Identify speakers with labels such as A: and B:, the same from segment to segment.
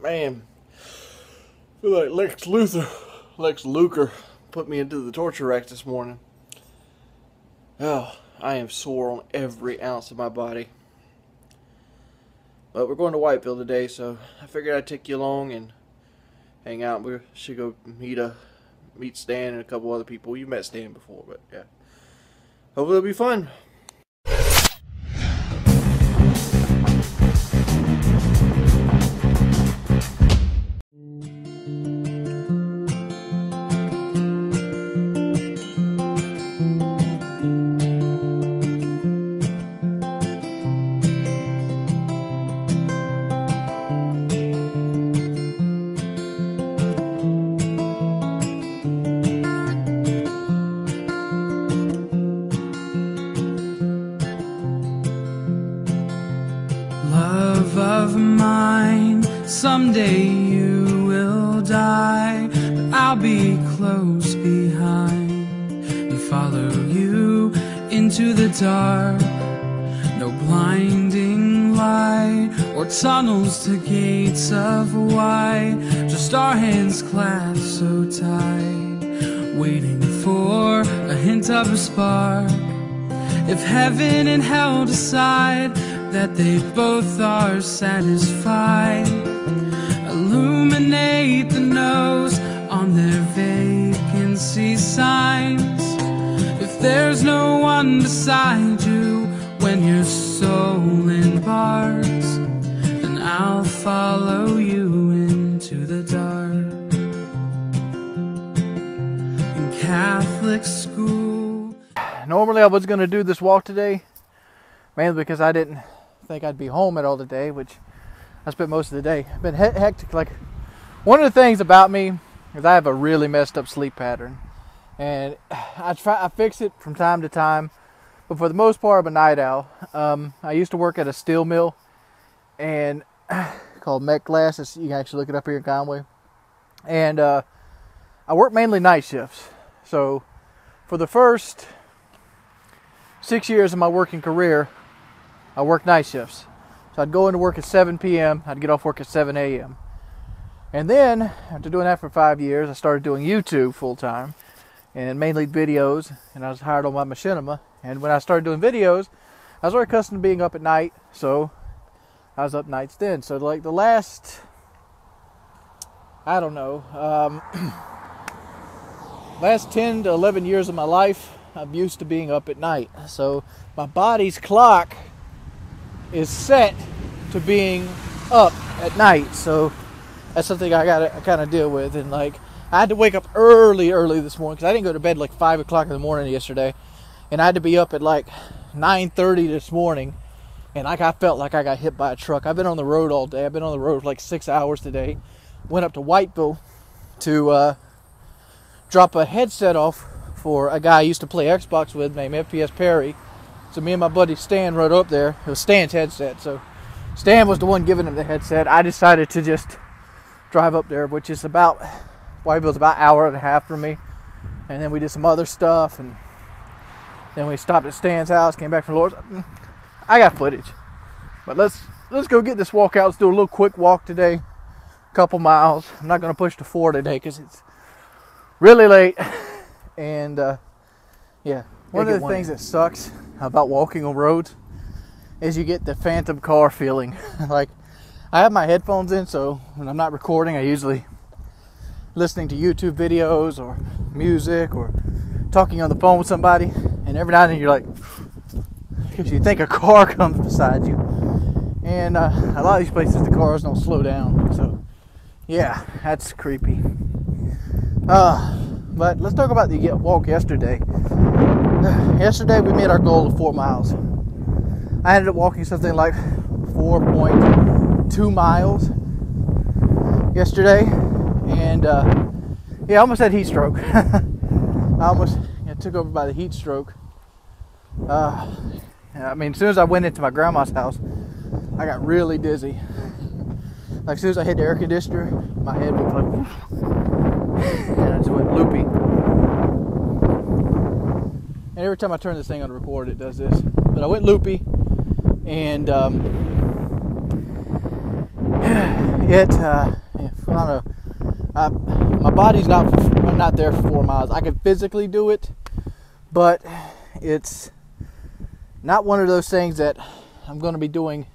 A: Man, I feel like Lex Luger put me into the torture rack this morning. Oh, I am sore on every ounce of my body. But we're going to Whiteville today, so I figured I'd take you along and hang out. We should go meet Stan and a couple other people. You've met Stan before, but yeah. Hopefully it'll be fun.
B: Love of mine, someday you will die, but I'll be close behind and follow you into the dark. No blinding light or tunnels to gates of white, just our hands clasped so tight, waiting for a hint of a spark. If heaven and hell decide that they both are satisfied, illuminate the nose on their vacancy signs. If there's no one beside you when your soul embarks, then I'll follow you into the dark. In Catholic school,
C: normally I was going to do this walk today, mainly because I didn't think I'd be home at all today, which I spent most of the day. It's been hectic. Like, one of the things about me is I have a really messed up sleep pattern, and I fix it from time to time, but for the most part I'm a night owl. I used to work at a steel mill and called Met Glass. You can actually look it up here in Conway, and I work mainly night shifts. So for the first 6 years of my working career, I worked night shifts. So I'd go into work at 7 p.m., I'd get off work at 7 a.m. And then, after doing that for 5 years, I started doing YouTube full-time, and mainly videos, and I was hired on my machinima. And when I started doing videos, I was very accustomed to being up at night, so I was up nights then. So like the last, I don't know, last 10 to 11 years of my life, I'm used to being up at night. So my body's clock is set to being up at night. So that's something I gotta kind of deal with. And like, I had to wake up early this morning because I didn't go to bed like 5 o'clock in the morning yesterday, and I had to be up at like 9:30 this morning. And like, I felt like I got hit by a truck. I've been on the road all day. I've been on the road for like 6 hours today. Went up to Whiteville to drop a headset off for a guy I used to play Xbox with named FPS Perry. So me and my buddy Stan rode up there. It was Stan's headset. So Stan was the one giving him the headset. I decided to just drive up there, which is about, Whiteville's about an hour and a half from me. And then we did some other stuff, and then we stopped at Stan's house, came back from Lord's. I got footage. But let's go get this walk out. Let's do a little quick walk today. A couple miles. I'm not going to push to 4 today because it's really late. And yeah, one of the things that sucks about walking on roads is you get the phantom car feeling. Like, I have my headphones in, so when I'm not recording, I usually listening to YouTube videos or music or talking on the phone with somebody, and every now and then you're like, because you think a car comes beside you. And a lot of these places the cars don't slow down, so yeah, that's creepy. But let's talk about the walk yesterday. Yesterday we made our goal of 4 miles. I ended up walking something like 4.2 miles yesterday, and yeah, I almost had heat stroke. I almost took over by the heat stroke. I mean, as soon as I went into my grandma's house, I got really dizzy. Like, as soon as I hit the air conditioner, my head went like, and I just went loopy. And every time I turn this thing on to record, it does this. But I went loopy, and I don't know. My body's not there for 4 miles. I can physically do it, but it's not one of those things that I'm going to be doing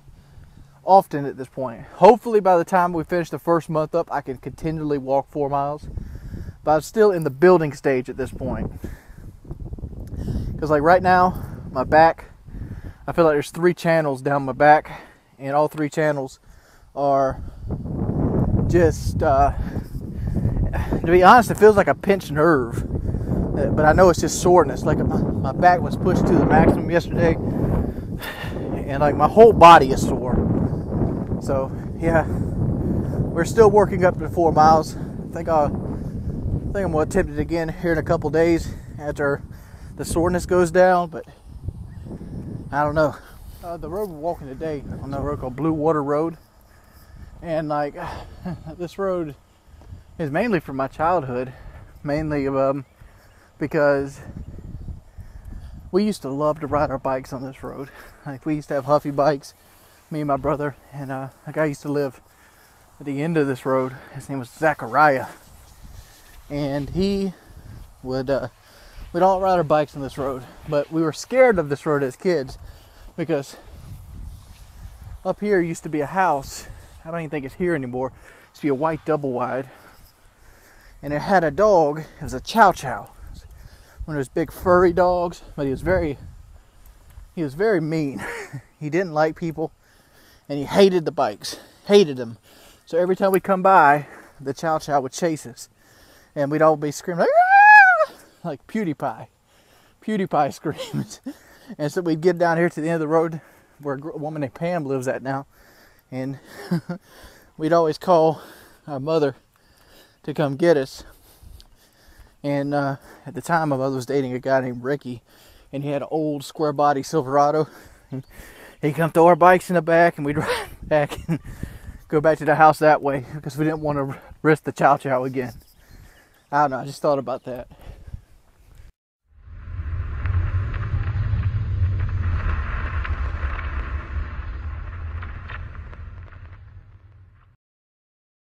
C: often at this point. Hopefully by the time we finish the first month up, I can continually walk 4 miles. But I'm still in the building stage at this point. Because like right now, my back, I feel like there's 3 channels down my back, and all 3 channels are just, to be honest, it feels like a pinched nerve. But I know it's just soreness. Like my back was pushed to the maximum yesterday, and like my whole body is sore. So yeah, we're still working up to 4 miles. I think I'm gonna attempt it again here in a couple days after the soreness goes down. But I don't know. The road we're walking today on the road called Blue Water Road, and like this road is mainly from my childhood, mainly because we used to love to ride our bikes on this road. Like we used to have Huffy bikes, me and my brother, and a guy used to live at the end of this road. His name was Zachariah, and he would we'd all ride our bikes on this road. But we were scared of this road as kids because up here used to be a house. I don't even think it's here anymore. It used to be a white double wide, and it had a dog. It was a Chow Chow, one of those big furry dogs. But he was very mean. He didn't like people, and he hated the bikes, hated them. So every time we come by, the Chow Chow would chase us, and we'd all be screaming like, "Ah!" Like PewDiePie screams. And so we'd get down here to the end of the road where a woman named Pam lives at now, and we'd always call our mother to come get us. And at the time, my mother was dating a guy named Ricky, and he had an old square body Silverado. And he'd come throw our bikes in the back, and we'd ride back and go back to the house that way because we didn't want to risk the Chow Chow again. I don't know, I just thought about that.